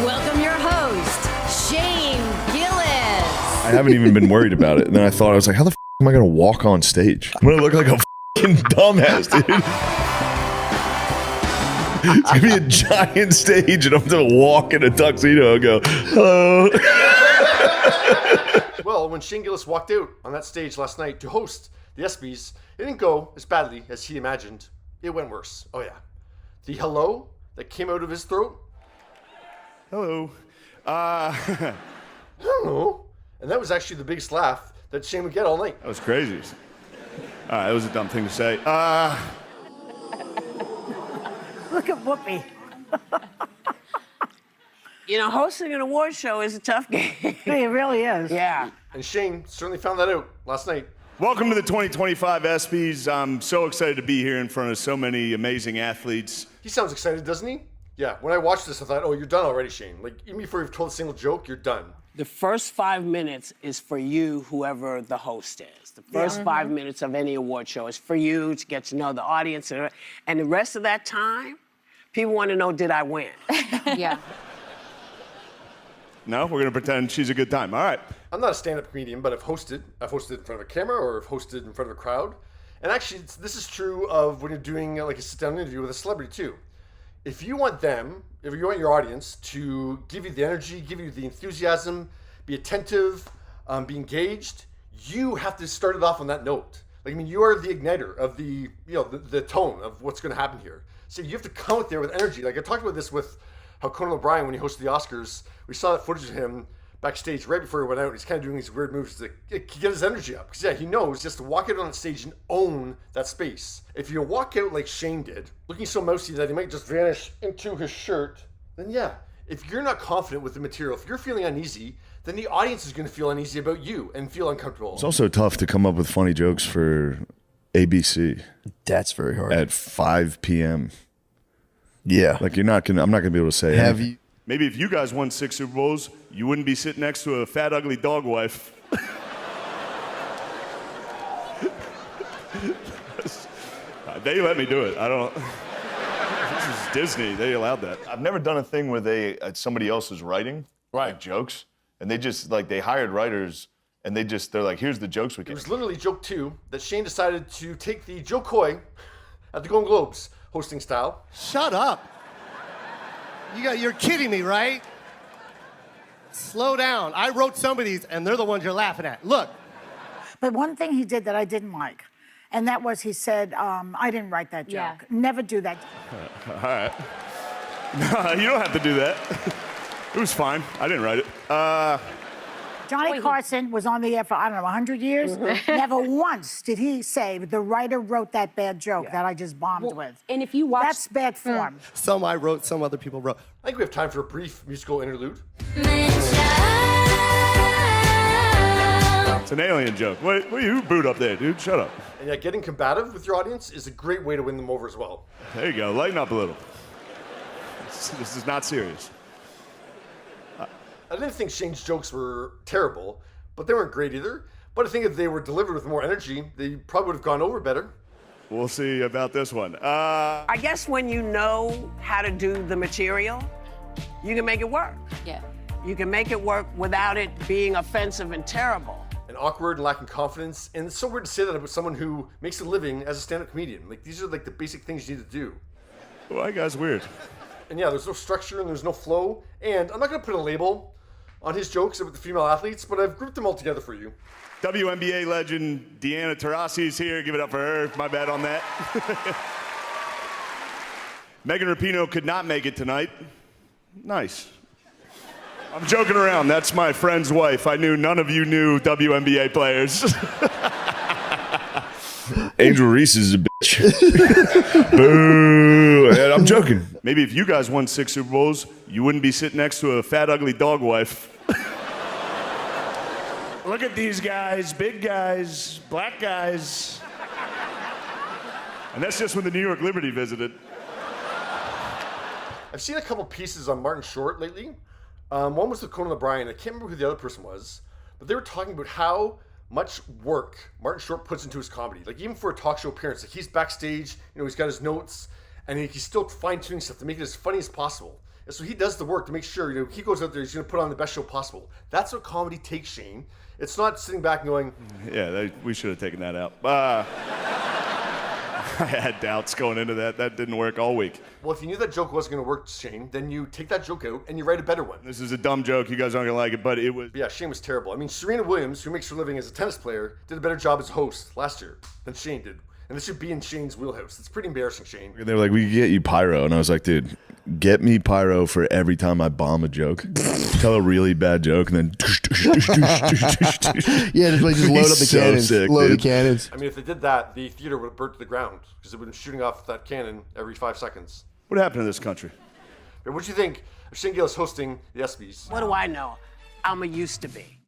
Welcome your host, Shane Gillis. I haven't even been worried about it. And then I thought, I was like, how the am I going to walk on stage? I'm going to look like a dumbass, dude. It's going to be a giant stage, and I'm going to walk in a tuxedo and go, hello. Well, when Shane Gillis walked out on that stage last night to host the ESPYs, it didn't go as badly as he imagined. It went worse. Oh, yeah. The hello that came out of his throat. Hello. Hello. And that was actually the biggest laugh that Shane would get all night. That was crazy. That was a dumb thing to say. Look at Whoopi. You know, hosting an award show is a tough game. It really is. Yeah. And Shane certainly found that out last night. Welcome to the 2025 ESPYs. I'm so excited to be here in front of so many amazing athletes. He sounds excited, doesn't he? Yeah, when I watched this, I thought, oh, you're done already, Shane. Like, even before you've told a single joke, you're done. The first 5 minutes is for you, whoever the host is. The first 5 minutes of any award show is for you to get to know the audience. And the rest of that time, people want to know, did I win? Yeah. No, we're going to pretend she's a good time. All right. I'm not a stand-up comedian, but I've hosted. I've hosted in front of a camera or I've hosted in front of a crowd. And actually, this is true of when you're doing like a sit-down interview with a celebrity too. If you want them, if you want your audience to give you the energy, give you the enthusiasm, be attentive, be engaged, you have to start it off on that note. Like, I mean, you are the igniter of the tone of what's going to happen here. So you have to come out there with energy. Like I talked about this with how Conan O'Brien, when he hosted the Oscars, we saw that footage of him backstage right before he went out, and he's kind of doing these weird moves to get his energy up. Because, yeah, he knows just to walk out on that stage and own that space. If you walk out like Shane did, looking so mousy that he might just vanish into his shirt, then yeah, if you're not confident with the material, if you're feeling uneasy, then the audience is going to feel uneasy about you and feel uncomfortable. It's also tough to come up with funny jokes for ABC That's very hard. at 5 p.m. Yeah. Like, I'm not going to be able to say Have anything. you? Maybe if you guys won 6 Super Bowls, you wouldn't be sitting next to a fat, ugly dog wife. They let me do it. I don't. This is Disney. They allowed that. I've never done a thing where somebody else is writing like jokes, and they just like they hired writers, and they're like, here's the jokes we It can. was literally joke 2 that Shane decided to take the Joe Coy at the Golden Globes hosting style. Shut up. You're kidding me, right? Slow down. I wrote some of these, and they're the ones you're laughing at. Look. But one thing he did that I didn't like, and that was he said, I didn't write that joke. Yeah. Never do that. All right. No, you don't have to do that. It was fine. I didn't write it. Johnny Carson was on the air for, I don't know, 100 years. Never once did he say, the writer wrote that bad joke that I just bombed with. And if you watch... That's bad form. Some I wrote, some other people wrote. I think we have time for a brief musical interlude. It's an alien joke. What are you booed up there, dude? Shut up. And yeah, getting combative with your audience is a great way to win them over as well. There you go. Lighten up a little. This is not serious. I didn't think Shane's jokes were terrible, but they weren't great either. But I think if they were delivered with more energy, they probably would have gone over better. We'll see about this one. I guess when you know how to do the material, you can make it work. Yeah. You can make it work without it being offensive and terrible. And awkward and lacking confidence. And it's so weird to say that about someone who makes a living as a stand-up comedian. Like, these are like the basic things you need to do. Well, that guy's weird. And yeah, there's no structure and there's no flow. And I'm not going to put a label on his jokes about the female athletes, but I've grouped them all together for you. WNBA legend Deanna Taurasi is here. Give it up for her. My bad on that. Megan Rapinoe could not make it tonight. Nice. I'm joking around. That's my friend's wife. I knew none of you knew WNBA players. Angel Reese is a bitch. Boo. And I'm joking. Maybe if you guys won 6 Super Bowls, you wouldn't be sitting next to a fat, ugly dog wife. Look at these guys, big guys, black guys. And that's just when the New York Liberty visited. I've seen a couple pieces on Martin Short lately. One was with Conan O'Brien. I can't remember who the other person was, but they were talking about how much work Martin Short puts into his comedy. Like, even for a talk show appearance, like, he's backstage, he's got his notes, and he's still fine-tuning stuff to make it as funny as possible. And so he does the work to make sure, he goes out there, he's going to put on the best show possible. That's what comedy takes, Shane. It's not sitting back and going, Yeah, we should have taken that out. I had doubts going into that. That didn't work all week. well, if you knew that joke wasn't going to work, Shane, then you take that joke out and you write a better one. This is a dumb joke. You guys aren't going to like it, but it was. But yeah, Shane was terrible. I mean, Serena Williams, who makes her living as a tennis player, did a better job as a host last year than Shane did. And this should be in Shane's wheelhouse. It's pretty embarrassing, Shane. They were like, we can get you pyro. And I was like, dude, get me pyro for every time I bomb a joke. Tell a really bad joke and then. Yeah, just load up the So cannons. sick, Load dude. the cannons. I mean, if they did that, the theater would have burnt to the ground because it would have been shooting off that cannon every 5 seconds. What happened to this country? But what do you think of Shane Gillis hosting the ESPYs? What do I know? I'm a used to be.